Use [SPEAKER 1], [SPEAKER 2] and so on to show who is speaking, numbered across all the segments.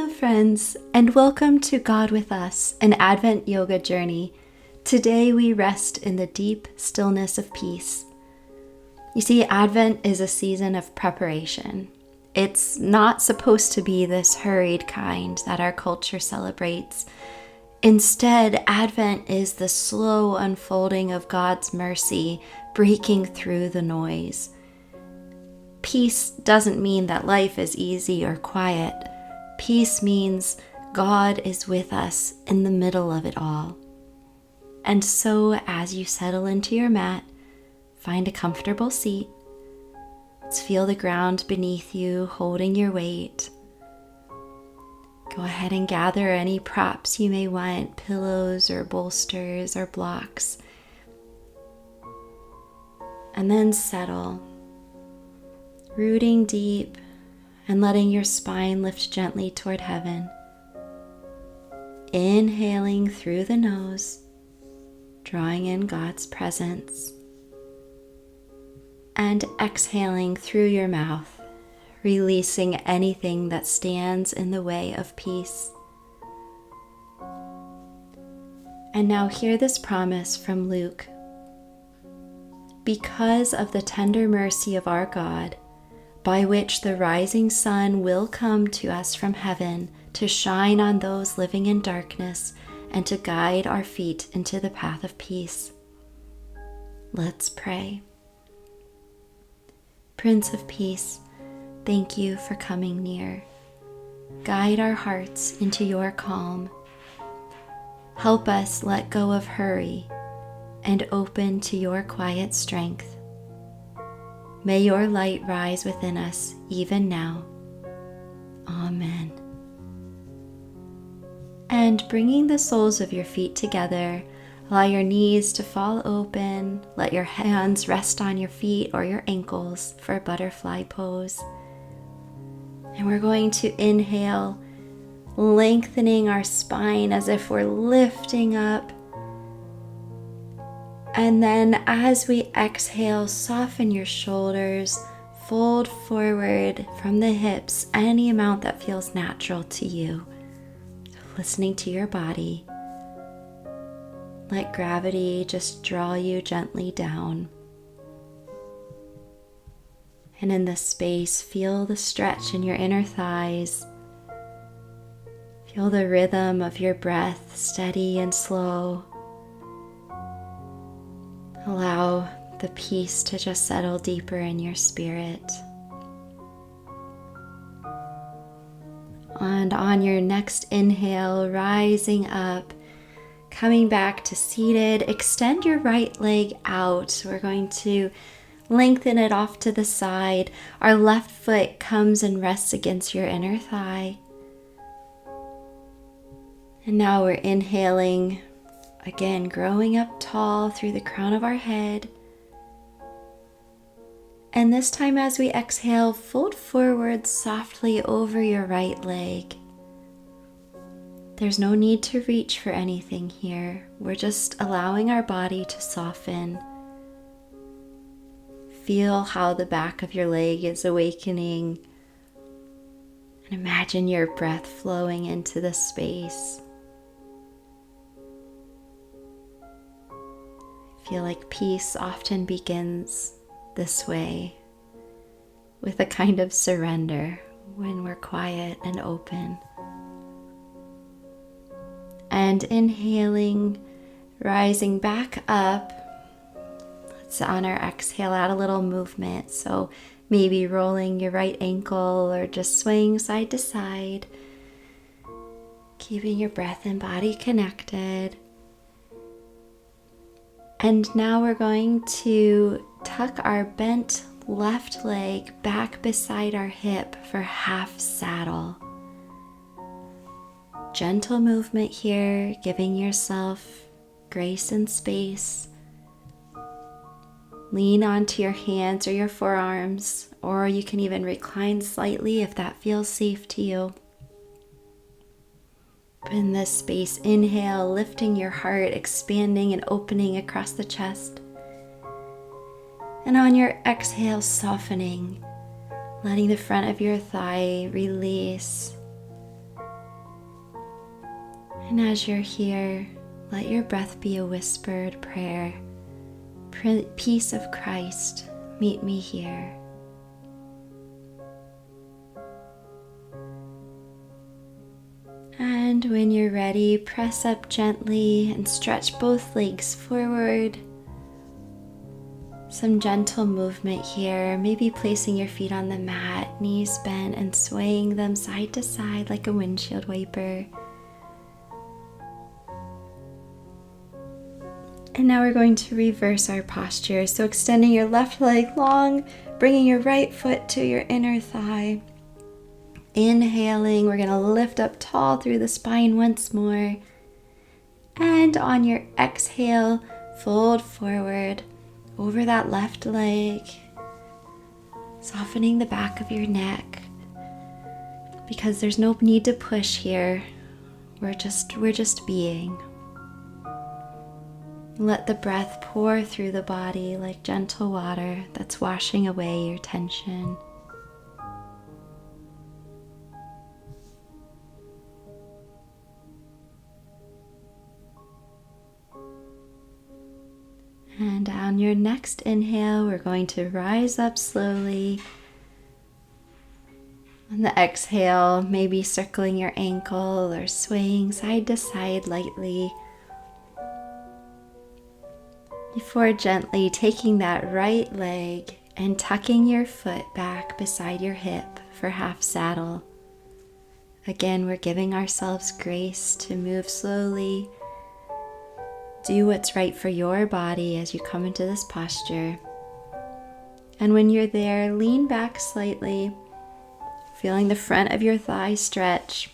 [SPEAKER 1] Hello, friends, and welcome to God with Us, an Advent yoga journey. Today we rest in the deep stillness of peace. You see, Advent is a season of preparation. It's not supposed to be this hurried kind that our culture celebrates. Instead, Advent is the slow unfolding of God's mercy breaking through the noise. Peace doesn't mean that life is easy or quiet. Peace means God is with us in the middle of it all. And so as you settle into your mat, find a comfortable seat. Let's feel the ground beneath you holding your weight. Go ahead and gather any props you may want, pillows or bolsters or blocks. And then settle, rooting deep and letting your spine lift gently toward heaven. Inhaling through the nose, drawing in God's presence. And exhaling through your mouth, releasing anything that stands in the way of peace. And now hear this promise from Luke. Because of the tender mercy of our God, by which the rising sun will come to us from heaven to shine on those living in darkness and to guide our feet into the path of peace. Let's pray. Prince of Peace, thank you for coming near. Guide our hearts into your calm. Help us let go of hurry and open to your quiet strength. May your light rise within us even now. Amen. And bringing the soles of your feet together, allow your knees to fall open. Let your hands rest on your feet or your ankles for a butterfly pose. And we're going to inhale, lengthening our spine as if we're lifting up. And then as we exhale, soften your shoulders, fold forward from the hips any amount that feels natural to you. Listening to your body. Let gravity just draw you gently down. And in this space, feel the stretch in your inner thighs. Feel the rhythm of your breath, steady and slow. Allow the peace to just settle deeper in your spirit. And on your next inhale, rising up, coming back to seated, extend your right leg out. We're going to lengthen it off to the side. Our left foot comes and rests against your inner thigh. And now we're inhaling. Again, growing up tall through the crown of our head. And this time as we exhale, fold forward softly over your right leg. There's no need to reach for anything here. We're just allowing our body to soften. Feel how the back of your leg is awakening. And imagine your breath flowing into the space. Feel like peace often begins this way, with a kind of surrender when we're quiet and open. And inhaling, rising back up. Let's on our exhale add a little movement. So maybe rolling your right ankle or just swaying side to side. Keeping your breath and body connected. And now we're going to tuck our bent left leg back beside our hip for half saddle. Gentle movement here, giving yourself grace and space. Lean onto your hands or your forearms, or you can even recline slightly if that feels safe to you. In this space, inhale, lifting your heart, expanding and opening across the chest. And on your exhale, softening, letting the front of your thigh release. And as you're here, let your breath be a whispered prayer. Peace of Christ, meet me here. And when you're ready, press up gently and stretch both legs forward. Some gentle movement here, maybe placing your feet on the mat, knees bent and swaying them side to side like a windshield wiper. And now we're going to reverse our posture. So extending your left leg long, bringing your right foot to your inner thigh. Inhaling, we're going to lift up tall through the spine once more. And on your exhale, fold forward over that left leg, softening the back of your neck. Because there's no need to push here. We're just being. Let the breath pour through the body like gentle water that's washing away your tension. And on your next inhale, we're going to rise up slowly. On the exhale, maybe circling your ankle or swaying side to side lightly. Before gently taking that right leg and tucking your foot back beside your hip for half saddle. Again, we're giving ourselves grace to move slowly. Do what's right for your body as you come into this posture. And when you're there, lean back slightly, feeling the front of your thigh stretch.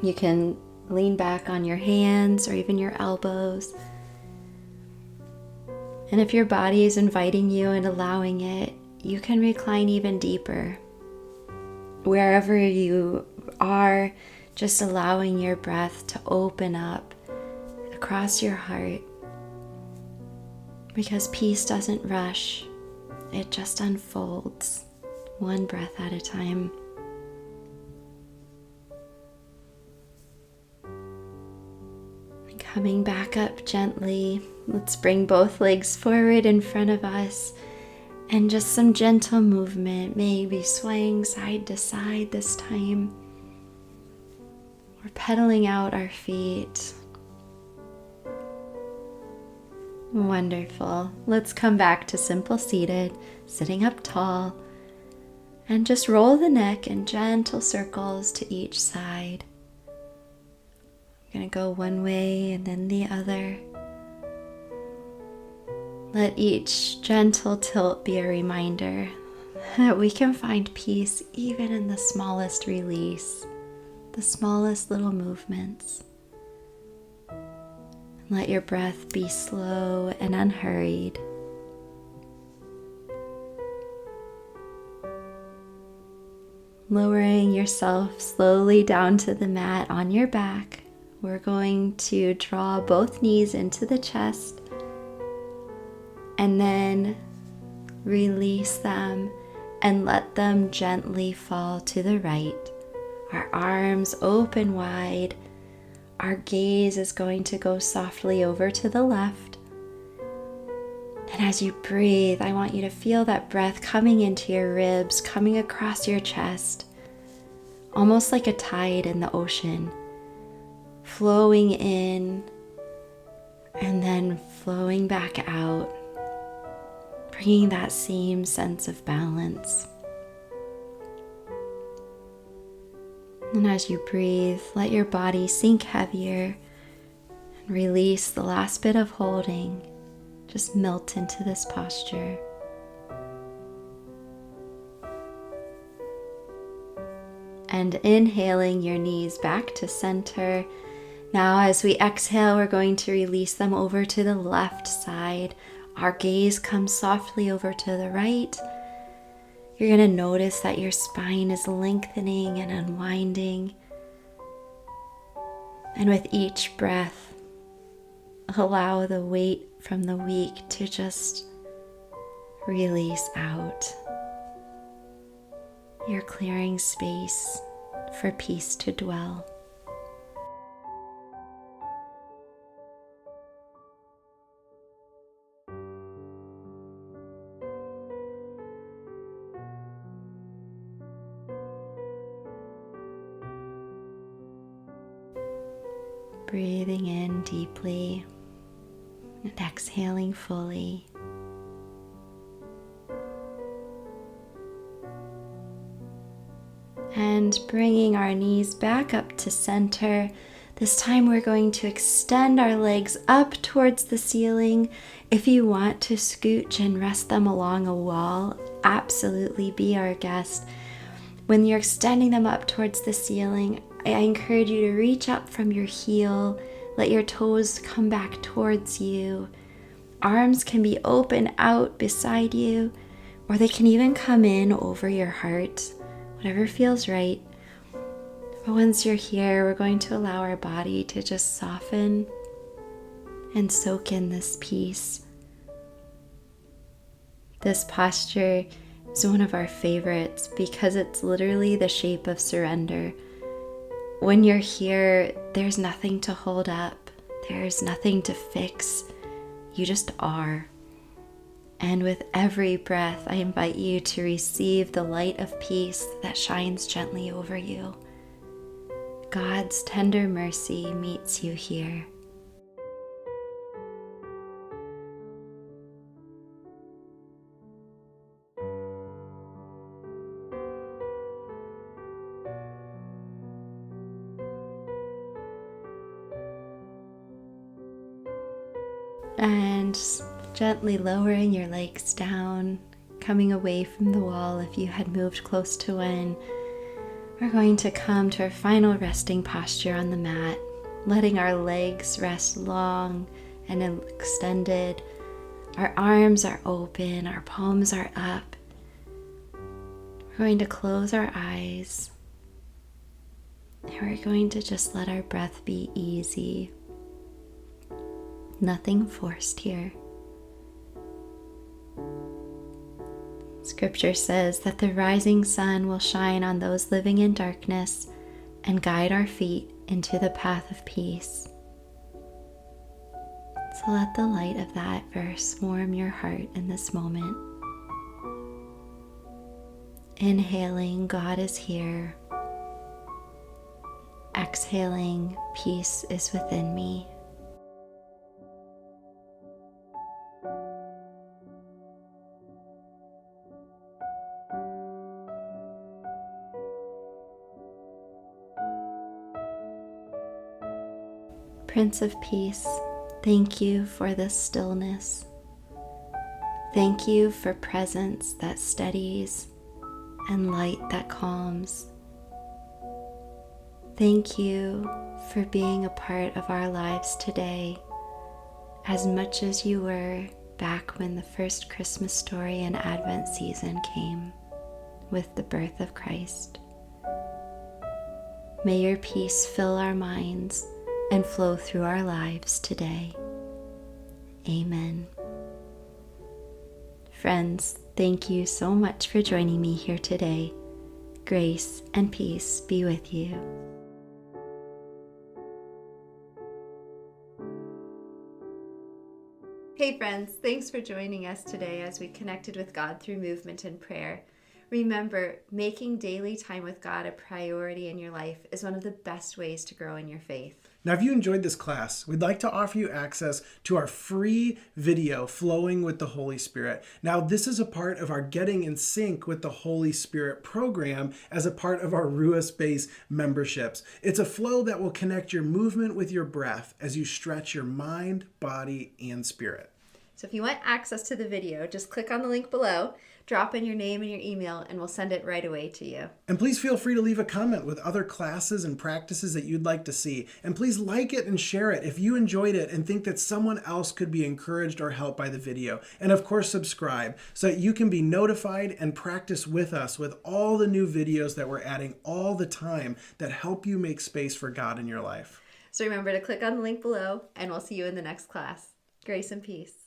[SPEAKER 1] You can lean back on your hands or even your elbows. And if your body is inviting you and allowing it, you can recline even deeper. Wherever you are, just allowing your breath to open up across your heart. Because peace doesn't rush, it just unfolds, one breath at a time. Coming back up gently, let's bring both legs forward in front of us and just some gentle movement, maybe swaying side to side this time. We're pedaling out our feet. Wonderful. Let's come back to simple seated, sitting up tall, and just roll the neck in gentle circles to each side. I'm going to go one way and then the other. Let each gentle tilt be a reminder that we can find peace even in the smallest release, the smallest little movements. Let your breath be slow and unhurried. Lowering yourself slowly down to the mat on your back, we're going to draw both knees into the chest and then release them and let them gently fall to the right. Our arms open wide. Our gaze is going to go softly over to the left. And as you breathe, I want you to feel that breath coming into your ribs, coming across your chest, almost like a tide in the ocean, flowing in and then flowing back out, bringing that same sense of balance. And as you breathe, let your body sink heavier and release the last bit of holding. Just melt into this posture. And inhaling your knees back to center. Now as we exhale, we're going to release them over to the left side. Our gaze comes softly over to the right. You're going to notice that your spine is lengthening and unwinding. And with each breath, allow the weight from the week to just release out. You're clearing space for peace to dwell. Breathing in deeply and exhaling fully. And bringing our knees back up to center. This time we're going to extend our legs up towards the ceiling. If you want to scooch and rest them along a wall, absolutely be our guest. When you're extending them up towards the ceiling, I encourage you to reach up from your heel, let your toes come back towards you. Arms can be open out beside you, or they can even come in over your heart, whatever feels right. But once you're here, we're going to allow our body to just soften and soak in this peace. This posture is one of our favorites because it's literally the shape of surrender. When you're here, there's nothing to hold up. There's nothing to fix. You just are. And with every breath, I invite you to receive the light of peace that shines gently over you. God's tender mercy meets you here. And gently lowering your legs down, coming away from the wall if you had moved close to one. We're going to come to our final resting posture on the mat, letting our legs rest long and extended. Our arms are open, our palms are up. We're going to close our eyes, and we're going to just let our breath be easy. Nothing forced here. Scripture says that the rising sun will shine on those living in darkness and guide our feet into the path of peace. So let the light of that verse warm your heart in this moment. Inhaling, God is here. Exhaling, peace is within me. Prince of Peace, thank you for this stillness. Thank you for presence that steadies and light that calms. Thank you for being a part of our lives today, as much as you were back when the first Christmas story and Advent season came with the birth of Christ. May your peace fill our minds and flow through our lives today. Amen. Friends, thank you so much for joining me here today. Grace and peace be with you. Hey friends, thanks for joining us today as we connected with God through movement and prayer. Remember, making daily time with God a priority in your life is one of the best ways to grow in your faith.
[SPEAKER 2] Now, if you enjoyed this class, we'd like to offer you access to our free video, Flowing with the Holy Spirit. Now, this is a part of our Getting in Sync with the Holy Spirit program as a part of our Ruah Space memberships. It's a flow that will connect your movement with your breath as you stretch your mind, body, and spirit.
[SPEAKER 1] So if you want access to the video, just click on the link below, drop in your name and your email, and we'll send it right away to you.
[SPEAKER 2] And please feel free to leave a comment with other classes and practices that you'd like to see. And please like it and share it if you enjoyed it and think that someone else could be encouraged or helped by the video. And of course, subscribe so that you can be notified and practice with us with all the new videos that we're adding all the time that help you make space for God in your life.
[SPEAKER 1] So remember to click on the link below, and we'll see you in the next class. Grace and peace.